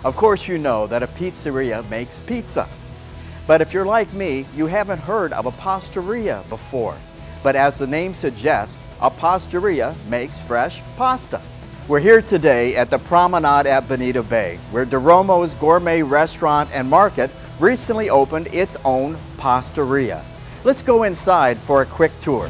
Of course you know that a pizzeria makes pizza. But if you're like me, you haven't heard of a pastaria before. But as the name suggests, a pastaria makes fresh pasta. We're here today at the Promenade at Bonita Bay, where DeRomo's Gourmet Restaurant and Market recently opened its own pastaria. Let's go inside for a quick tour.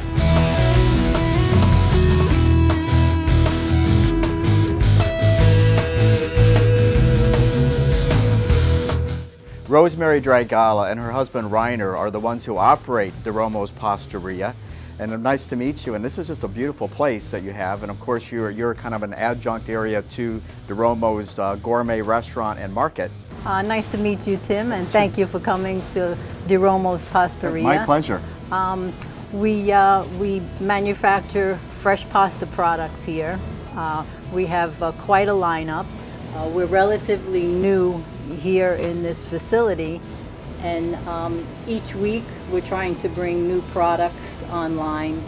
Rosemary Dragala and her husband Reiner are the ones who operate DeRomo's Pastaria. And nice to meet you. And this is just a beautiful place that you have. And of course, you're kind of an adjunct area to DeRomo's Gourmet Restaurant and Market. Nice to meet you, Tim, and thank you for coming to DeRomo's Pastaria. My pleasure. We manufacture fresh pasta products here. We have quite a lineup. We're relatively new here in this facility, and each week we're trying to bring new products online,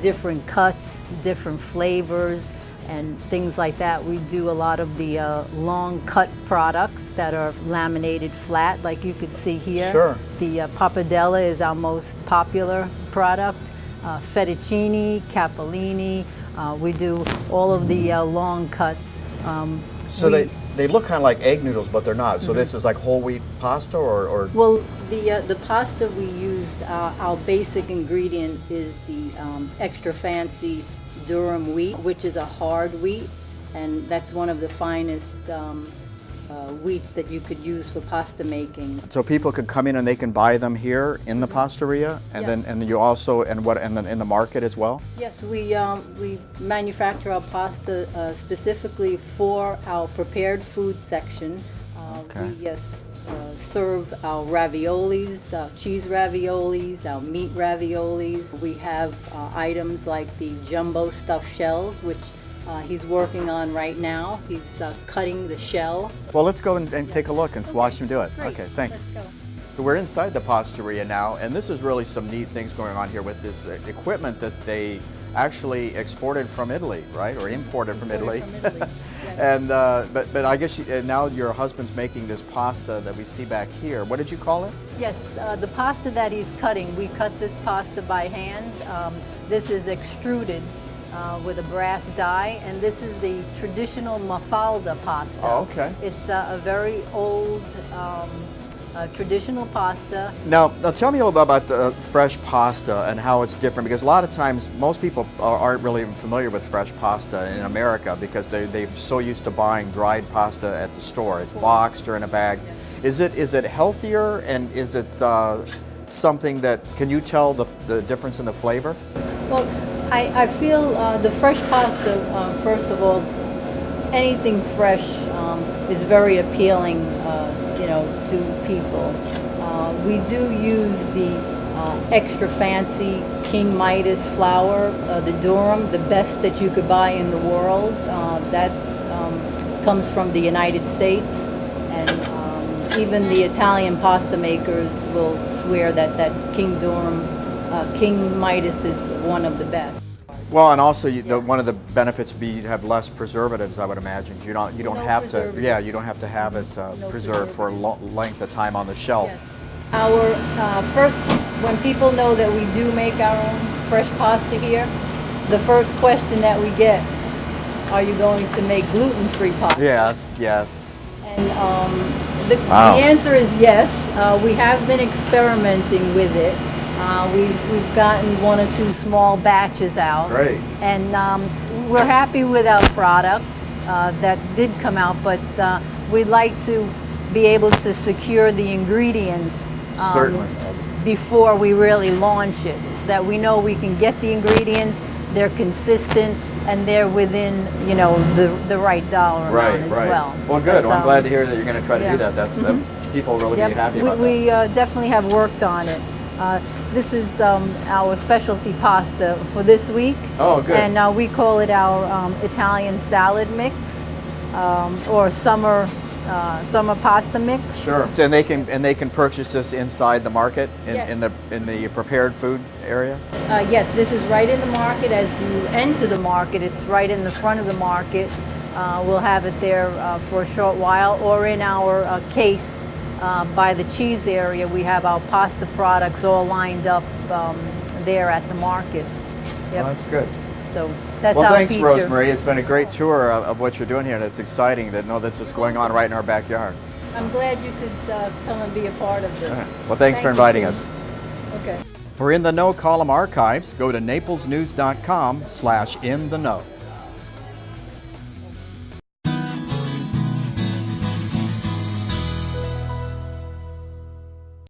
different cuts, different flavors, and things like that. We do a lot of the long cut products that are laminated flat, like you could see here. Sure. The pappardelle is our most popular product. Fettuccine, capellini. We do all of the long cuts. So they look kind of like egg noodles, but they're not. So this is like whole wheat pasta, or? Well, the pasta we use, our basic ingredient is the extra fancy durum wheat, which is a hard wheat, and that's one of the finest wheats that you could use for pasta making. So people could come in and they can buy them here in the pastaria, and Yes. then you also and then in the market as well. Yes, we manufacture our pasta specifically for our prepared food section. Okay. We serve our raviolis, cheese raviolis, our meat raviolis. We have items like the jumbo stuffed shells, which he's working on right now. He's cutting the shell. Well, let's go and take a look and Okay. watch him do it. Great. Okay, thanks. Let's go. So we're inside the pastaria now, and this is really some neat things going on here with this equipment that they actually exported from Italy, right? Or imported from Italy. Yes. And but I guess now your husband's making this pasta that we see back here. What did you call it? Yes, the pasta that he's cutting, we cut this pasta by hand. This is extruded with a brass die, and this is the traditional mafalda pasta. Oh, okay. It's a very old traditional pasta. Now tell me a little bit about the fresh pasta and how it's different, because a lot of times most people aren't really familiar with fresh pasta in America because they're so used to buying dried pasta at the store. It's boxed or in a bag. Yes. Is it healthier, and is it something that, can you tell the difference in the flavor? Well, I feel the fresh pasta, first of all, anything fresh is very appealing, to people. We do use the extra fancy King Midas flour, the durum, the best that you could buy in the world. That's comes from the United States, and even the Italian pasta makers will swear that King Durum, King Midas is one of the best. Well, and also Yes. one of the benefits would be you have less preservatives, I would imagine. You don't No have to, preservatives. you don't have to have it No preserved for a length of time on the shelf. Yes. Our first, when people know that we do make our own fresh pasta here, the first question that we get, are you going to make gluten-free pasta? Yes, yes. And the Wow. answer is yes. We have been experimenting with it. We've gotten 1 or 2 small batches out. Great. And we're happy with our product that did come out, but we'd like to be able to secure the ingredients Certainly. before we really launch it, so that we know we can get the ingredients, they're consistent, and they're within, the right dollar amount as well. Well, good. But, Well, I'm glad to hear that you're going to try to yeah. do that. That's people will really Yep, be happy about we definitely have worked on it. This is our specialty pasta for this week. Oh, good. And we call it our Italian salad mix, or summer pasta mix. that. Sure. And they can purchase this inside the market Yes. in the prepared food area. Yes, this is right in the market. As you enter the market, it's right in the front of the market. we'll have it there for a short while, or in our case by the cheese area, we have our pasta products all lined up there at the market. Yep. Well, that's good. So that's Well, our thanks, feature. Rosemary. It's been a great tour of what you're doing here, and it's exciting to know that's just going on right in our backyard. I'm glad you could come and be a part of this. All right. Well, thanks for Thank you, inviting Tim. us. Okay. For In the Know column archives, go to naplesnews.com/inthenoknow.